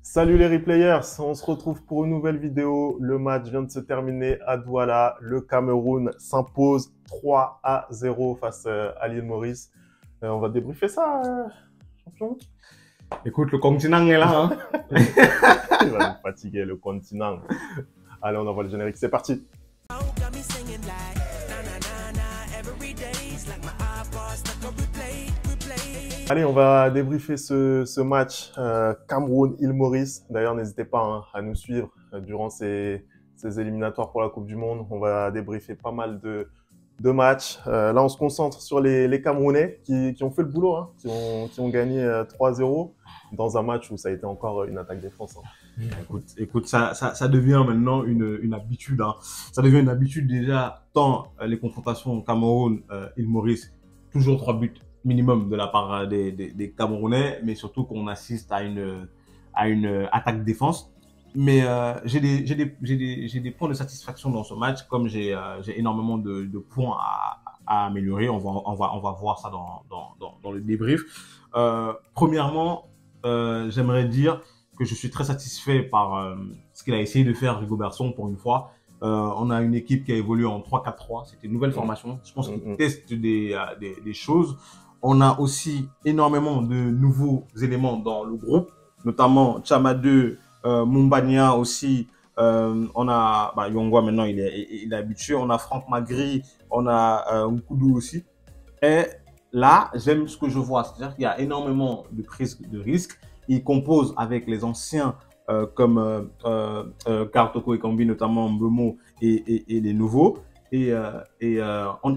Salut les replayers, on se retrouve pour une nouvelle vidéo. Le match vient de se terminer à Douala. Le Cameroun s'impose 3-0 face à l'île Maurice. On va débriefer ça, champion. Écoute, le continent est là, hein. Il va nous fatiguer, le continent. Allez, on envoie le générique, c'est parti. Allez, on va débriefer ce match Cameroun-Île Maurice. D'ailleurs, n'hésitez pas à nous suivre durant ces éliminatoires pour la Coupe du Monde. On va débriefer pas mal de matchs. Là, on se concentre sur les Camerounais qui ont fait le boulot, hein, qui ont gagné 3-0 dans un match où ça a été encore une attaque défense. Hein. Écoute, ça devient maintenant une habitude, hein. Ça devient une habitude déjà, tant les confrontations Cameroun, île Maurice, toujours 3 buts minimum de la part des Camerounais, mais surtout qu'on assiste à une attaque défense. Mais j'ai des points de satisfaction dans ce match, comme j'ai énormément de points à améliorer. On va voir ça dans le débrief. Premièrement, j'aimerais dire que je suis très satisfait par ce qu'il a essayé de faire Rigo Berson pour une fois. On a une équipe qui a évolué en 3-4-3. C'était une nouvelle formation. Je pense qu'il teste des choses. On a aussi énormément de nouveaux éléments dans le groupe, notamment Chama 2, Mumbania aussi. On a Yongwa maintenant, il est habitué. On a Franck Magri, on a Nkoudou aussi. Et là, j'aime ce que je vois. C'est-à-dire qu'il y a énormément de prises de risques. Il compose avec les anciens comme Kartoko et Kambi, notamment Mbemo et les nouveaux.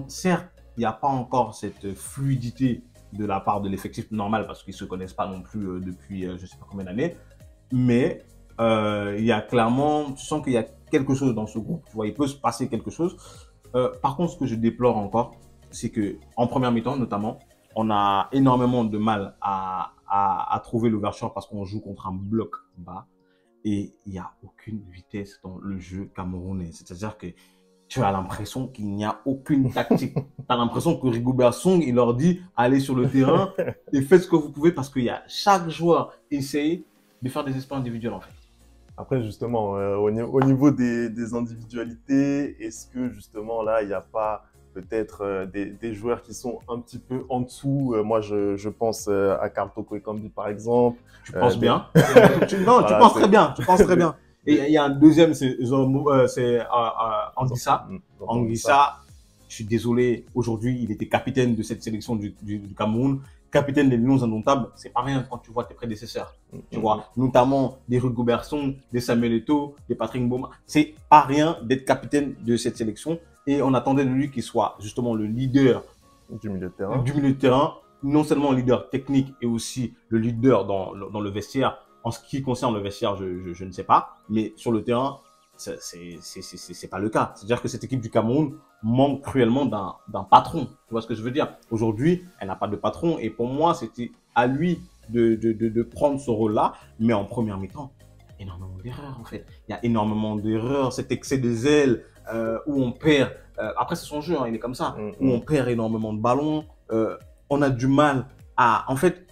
Certes, il n'y a pas encore cette fluidité de la part de l'effectif normal parce qu'ils ne se connaissent pas non plus depuis je ne sais pas combien d'années. Mais il y a clairement, tu sens qu'il y a quelque chose dans ce groupe. Tu vois, il peut se passer quelque chose. Par contre, ce que je déplore encore, c'est qu'en première mi-temps, notamment, on a énormément de mal à trouver l'ouverture parce qu'on joue contre un bloc bas et il n'y a aucune vitesse dans le jeu camerounais. C'est-à-dire que tu as l'impression qu'il n'y a aucune tactique. Tu as l'impression que Rigobert Song, il leur dit allez sur le terrain et faites ce que vous pouvez parce qu'il y a chaque joueur essaye de faire des exploits individuels en fait. Après, justement, au niveau des individualités, est-ce que justement là, il n'y a pas peut-être des joueurs qui sont un petit peu en dessous? Moi, je pense à Karl Toko et Kambi, par exemple. Tu penses bien. Non, tu penses très bien. Tu penses très bien. Et il y a un deuxième, c'est Anguissa. Anguissa, je suis désolé, aujourd'hui, il était capitaine de cette sélection du Cameroun, capitaine des Lions indomptables. C'est pas rien quand tu vois tes prédécesseurs. Tu vois, notamment des Rigo Berson, des Samuel Eto'o, des Patrick Mboma. C'est pas rien d'être capitaine de cette sélection. Et on attendait de lui qu'il soit justement le leader du milieu de terrain. Non seulement le leader technique et aussi le leader dans le vestiaire. En ce qui concerne le vestiaire, je ne sais pas. Mais sur le terrain, c'est pas le cas. C'est-à-dire que cette équipe du Cameroun manque cruellement d'un patron. Tu vois ce que je veux dire? Aujourd'hui, elle n'a pas de patron. Et pour moi, c'était à lui de prendre ce rôle-là. Mais en première mi-temps, énormément d'erreurs en fait. Il y a énormément d'erreurs. Cet excès de zèle où on perd. Après, c'est son jeu, hein, il est comme ça. Où on perd énormément de ballons. On a du mal à... En fait,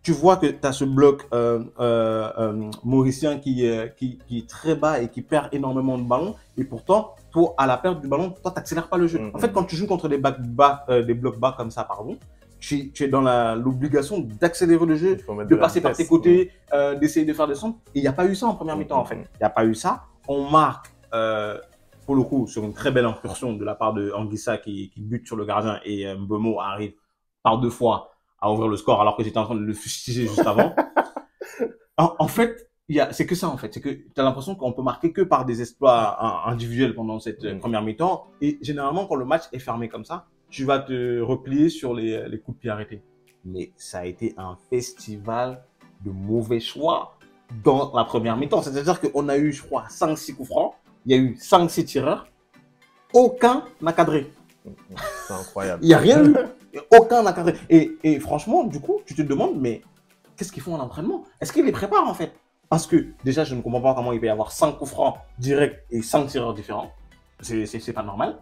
tu vois que tu as ce bloc mauricien qui est très bas et qui perd énormément de ballons. Et pourtant, toi, à la perte du ballon, toi, tu n'accélères pas le jeu. En fait, quand tu joues contre des blocs bas comme ça, pardon, tu es dans l'obligation d'accélérer le jeu, de passer par tes côtés, d'essayer de faire des centres. Et il n'y a pas eu ça en première mi-temps, en fait. Il n'y a pas eu ça. On marque, pour le coup, sur une très belle incursion de la part de Anguissa qui bute sur le gardien et Mbemo arrive par 2 fois à ouvrir le score alors que j'étais en train de le fustiger juste avant. En fait, c'est que ça en fait. C'est que tu as l'impression qu'on peut marquer que par des exploits individuels pendant cette première mi-temps. Et généralement, quand le match est fermé comme ça, tu vas te replier sur les coups de pied arrêtés. Mais ça a été un festival de mauvais choix dans la première mi-temps. C'est-à-dire qu'on a eu, je crois, 5-6 coups francs. Il y a eu 5-6 tireurs. Aucun n'a cadré. C'est incroyable. Il n'y a rien eu. Aucun n'a cadré. Et franchement, du coup, tu te demandes, mais qu'est-ce qu'ils font à l'entraînement? Est-ce qu'ils les préparent en fait? Parce que déjà, je ne comprends pas comment il peut y avoir 5 coups francs directs et 5 tireurs différents. C'est pas normal.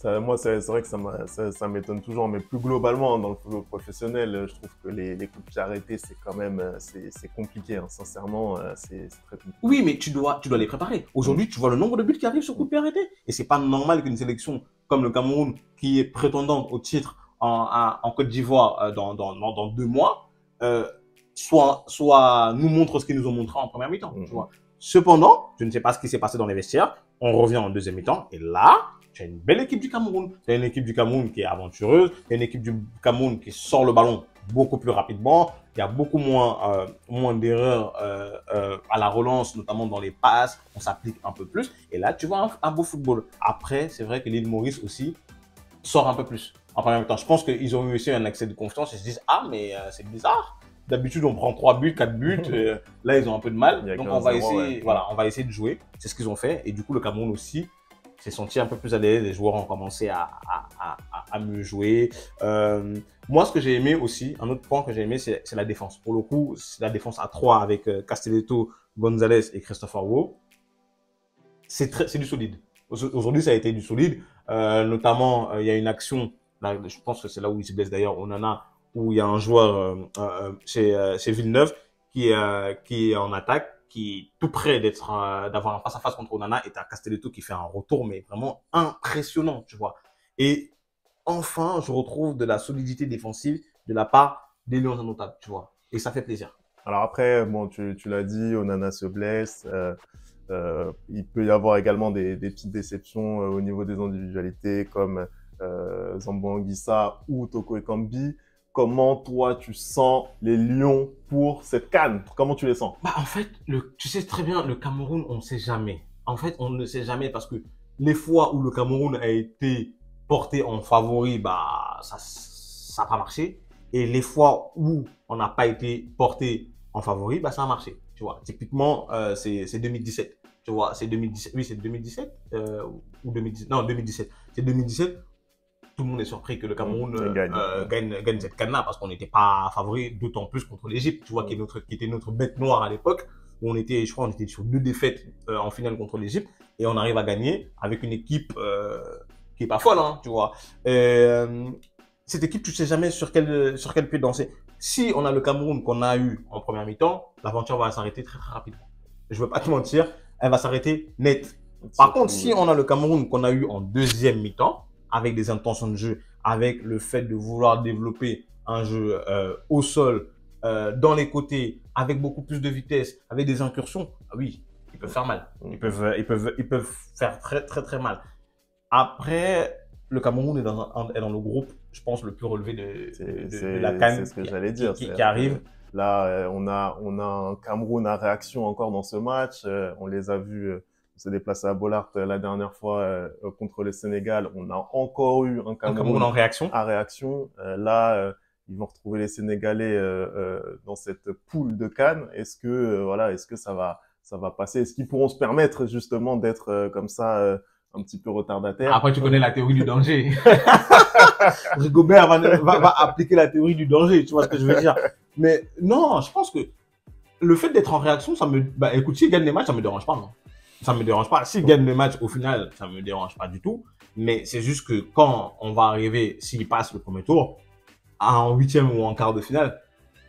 Moi, c'est vrai que ça m'étonne toujours, mais plus globalement, dans le football professionnel, je trouve que les coups de pied arrêtés, c'est quand même, c'est compliqué, hein. Sincèrement, c'est très compliqué. Oui, mais tu dois les préparer. Aujourd'hui, tu vois le nombre de buts qui arrivent sur coup de pied arrêté. Et c'est pas normal qu'une sélection comme le Cameroun, qui est prétendante au titre en Côte d'Ivoire dans 2 mois, euh, nous montre ce qu'ils nous ont montré en première mi-temps. Tu vois. Cependant, je ne sais pas ce qui s'est passé dans les vestiaires. On revient en deuxième mi-temps. Et là, tu as une belle équipe du Cameroun. Tu as une équipe du Cameroun qui est aventureuse. Tu as une équipe du Cameroun qui sort le ballon beaucoup plus rapidement. Il y a beaucoup moins d'erreurs à la relance, notamment dans les passes. On s'applique un peu plus. Et là, tu vois un beau football. Après, c'est vrai que l'île Maurice aussi sort un peu plus. En premier temps, je pense qu'ils ont eu aussi un accès de confiance. Ils se disent, ah, mais c'est bizarre. D'habitude, on prend 3 buts, 4 buts. Là, ils ont un peu de mal. Donc, on va essayer, voilà, on va essayer de jouer. C'est ce qu'ils ont fait. Et du coup, le Cameroun aussi s'est senti un peu plus à l'aise. Les joueurs ont commencé à mieux jouer. Moi, ce que j'ai aimé aussi, un autre point que j'ai aimé, c'est la défense. Pour le coup, c'est la défense à 3 avec Castelletto, Gonzalez et Christopher Wu. C'est du solide. Aujourd'hui, ça a été du solide. Notamment, il y a une action, là, je pense que c'est là où il se blesse d'ailleurs, Onana, où il y a un joueur chez Villeneuve qui est en attaque, qui est tout près d'avoir un face-à-face contre Onana, et t'as Castelletto qui fait un retour, mais vraiment impressionnant, tu vois. Et enfin, je retrouve de la solidité défensive de la part des Lions indomptables, tu vois. Et ça fait plaisir. Alors après, bon, tu l'as dit, Onana se blesse. Il peut y avoir également des petites déceptions au niveau des individualités comme Zambo Anguissa ou Toko Ekambi. Comment toi tu sens les Lions pour cette CAN? Comment tu les sens? Bah, en fait, tu sais très bien, le Cameroun, on ne sait jamais. En fait, on ne sait jamais parce que les fois où le Cameroun a été porté en favori, bah, ça n'a pas marché. Et les fois où on n'a pas été porté en favori, bah, ça a marché. Tu vois, typiquement, c'est 2017. Tu vois, c'est 2017. Oui, c'est 2017 ou 2017. Non, 2017. C'est 2017. Tout le monde est surpris que le Cameroun gagne cette CAN-là parce qu'on n'était pas favori, d'autant plus contre l'Égypte, tu vois, qui était notre bête noire à l'époque, où je crois, on était sur 2 défaites en finale contre l'Égypte, et on arrive à gagner avec une équipe qui est pas folle, hein, tu vois. Cette équipe, tu sais jamais sur quel pied danser. Si on a le Cameroun qu'on a eu en première mi-temps, l'aventure va s'arrêter très, très rapidement. Je veux pas te mentir, elle va s'arrêter net. Par contre, si on a le Cameroun qu'on a eu en deuxième mi-temps, avec des intentions de jeu, avec le fait de vouloir développer un jeu au sol, dans les côtés, avec beaucoup plus de vitesse, avec des incursions, ah oui, ils peuvent faire mal. Ils peuvent faire très, très, très mal. Après, le Cameroun est dans le groupe, je pense, le plus relevé de la CAN. C'est ce que j'allais dire. Qui arrive. Là, on a un Cameroun à réaction encore dans ce match. On les a vus se déplacer à Bollaert la dernière fois contre le Sénégal. On a encore eu un Cameroun en réaction. À réaction. Là, ils vont retrouver les Sénégalais dans cette poule de CAN. Est-ce que ça va passer? Est-ce qu'ils pourront se permettre justement d'être comme ça un petit peu retardataire? Après, tu connais la théorie du danger. Rigobert va appliquer la théorie du danger, tu vois ce que je veux dire. Mais non, je pense que le fait d'être en réaction, écoute, s'ils gagnent les matchs, ça me dérange pas, non. Ça me dérange pas. S'ils gagnent le match, au final, ça me dérange pas du tout. Mais c'est juste que quand on va arriver, s'ils passent le premier tour, en huitième ou en quart de finale,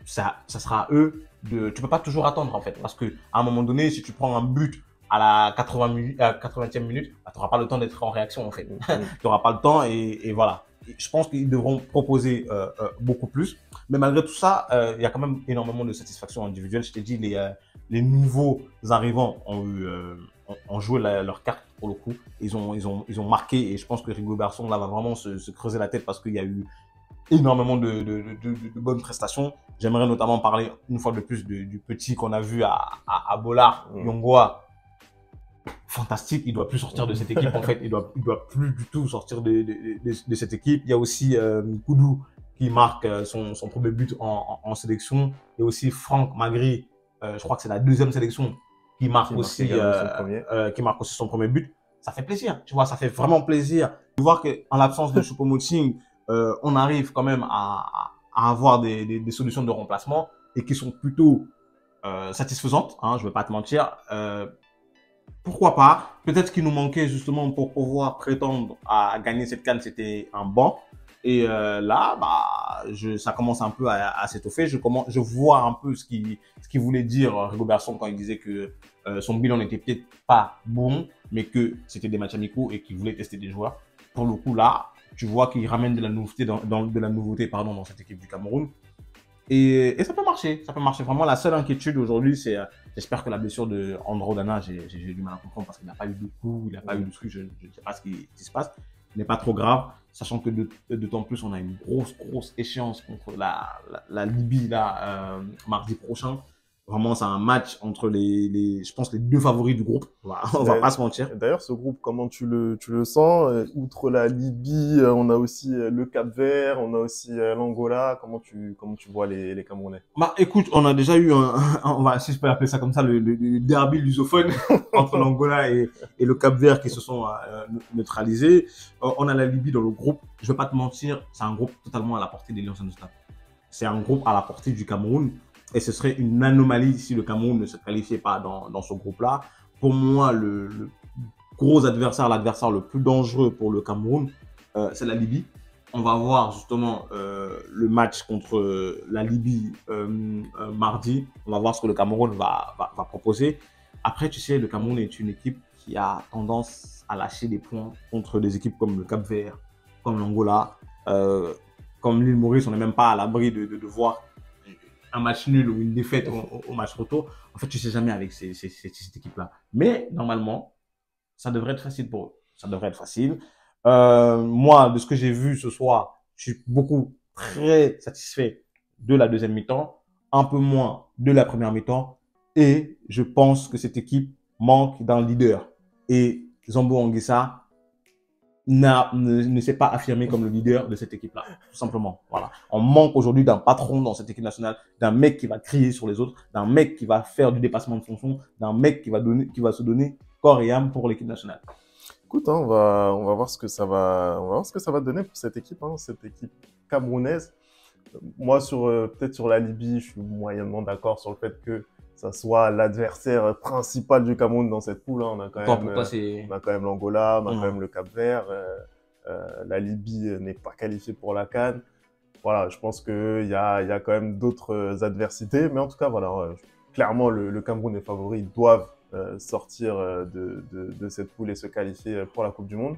ça sera à eux tu peux pas toujours attendre, en fait. Parce que, à un moment donné, si tu prends un but à la 80e minute, bah, tu n'auras pas le temps d'être en réaction, en fait. Tu n'auras pas le temps et voilà. Je pense qu'ils devront proposer beaucoup plus. Mais malgré tout ça, il y a quand même énormément de satisfaction individuelle. Je t'ai dit, les nouveaux arrivants ont joué leur carte pour le coup. Ils ont marqué et je pense que Rigobertson là va vraiment se creuser la tête parce qu'il y a eu énormément de bonnes prestations. J'aimerais notamment parler une fois de plus du petit qu'on a vu à Bollaert, Yongoa. Fantastique, il doit plus sortir de cette équipe en fait, il doit plus du tout sortir de cette équipe. Il y a aussi Koudou qui marque son premier but en sélection. Il y a aussi Franck Magri, je crois que c'est la deuxième sélection qui marque aussi son premier but. Ça fait plaisir, tu vois, ça fait vraiment plaisir de voir qu'en l'absence de Choupo-Moting, on arrive quand même à avoir des solutions de remplacement et qui sont plutôt satisfaisantes, hein, je vais pas te mentir. pourquoi pas. Peut-être qu'il nous manquait justement pour pouvoir prétendre à gagner cette CAN, c'était un banc. Et là, bah, ça commence un peu à s'étoffer. Je vois un peu ce qu'il voulait dire Rigobertson quand il disait que son bilan n'était peut-être pas bon, mais que c'était des matchs amicaux et qu'il voulait tester des joueurs. Pour le coup, là, tu vois qu'il ramène de la nouveauté dans cette équipe du Cameroun. Et ça peut marcher, ça peut marcher. Vraiment, la seule inquiétude aujourd'hui, c'est, j'espère que la blessure de Andro Dana, j'ai du mal à comprendre parce qu'il n'a pas eu de coup, il n'a pas eu de truc, je ne sais pas ce qui se passe, n'est pas trop grave, sachant que d'autant plus, on a une grosse échéance contre la Libye, là, mardi prochain. Vraiment, c'est un match entre je pense, les deux favoris du groupe. On va pas se mentir. D'ailleurs, ce groupe, comment tu le sens? Outre la Libye, on a aussi le Cap-Vert, on a aussi l'Angola. Comment tu vois les Camerounais? Bah, écoute, on a déjà eu si je peux appeler ça comme ça, le derby lusophone entre l'Angola et le Cap-Vert qui se sont neutralisés. On a la Libye dans le groupe. Je vais pas te mentir, c'est un groupe totalement à la portée des Lions de Stade. C'est un groupe à la portée du Cameroun. Et ce serait une anomalie si le Cameroun ne se qualifiait pas dans ce groupe-là. Pour moi, le gros adversaire, l'adversaire le plus dangereux pour le Cameroun, c'est la Libye. On va voir justement le match contre la Libye mardi. On va voir ce que le Cameroun va proposer. Après, tu sais, le Cameroun est une équipe qui a tendance à lâcher des points contre des équipes comme le Cap-Vert, comme l'Angola, comme l'île Maurice. On n'est même pas à l'abri de voir un match nul ou une défaite au match retour. En fait, tu ne sais jamais avec cette équipe-là. Mais normalement, ça devrait être facile pour eux. Ça devrait être facile. Moi, de ce que j'ai vu ce soir, je suis très satisfait de la deuxième mi-temps, un peu moins de la première mi-temps. Et je pense que cette équipe manque d'un leader. Et Zambo Anguissa ne s'est pas affirmé comme le leader de cette équipe-là, tout simplement. Voilà. On manque aujourd'hui d'un patron dans cette équipe nationale, d'un mec qui va crier sur les autres, d'un mec qui va faire du dépassement de fonction, d'un mec qui va se donner corps et âme pour l'équipe nationale. Écoute, hein, on va voir ce que ça va, on va voir ce que ça va donner pour cette équipe camerounaise. Moi, peut-être sur la Libye, je suis moyennement d'accord sur le fait que ça soit l'adversaire principal du Cameroun dans cette poule. Hein. On a quand même l'Angola, on a quand même le Cap-Vert. La Libye n'est pas qualifiée pour la CAN. Voilà, je pense qu'il y a quand même d'autres adversités. Mais en tout cas, voilà, clairement, le Cameroun est favori. Ils doivent sortir de cette poule et se qualifier pour la Coupe du Monde.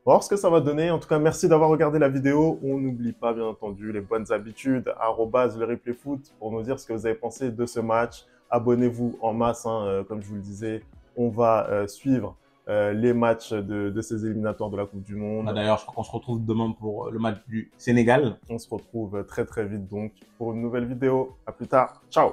On va voir ce que ça va donner. En tout cas, merci d'avoir regardé la vidéo. On n'oublie pas, bien entendu, les bonnes habitudes, @le replay foot, pour nous dire ce que vous avez pensé de ce match. Abonnez-vous en masse, hein, comme je vous le disais. On va suivre les matchs de ces éliminatoires de la Coupe du Monde. D'ailleurs, je crois qu'on se retrouve demain pour le match du Sénégal. On se retrouve très très vite donc pour une nouvelle vidéo. À plus tard. Ciao.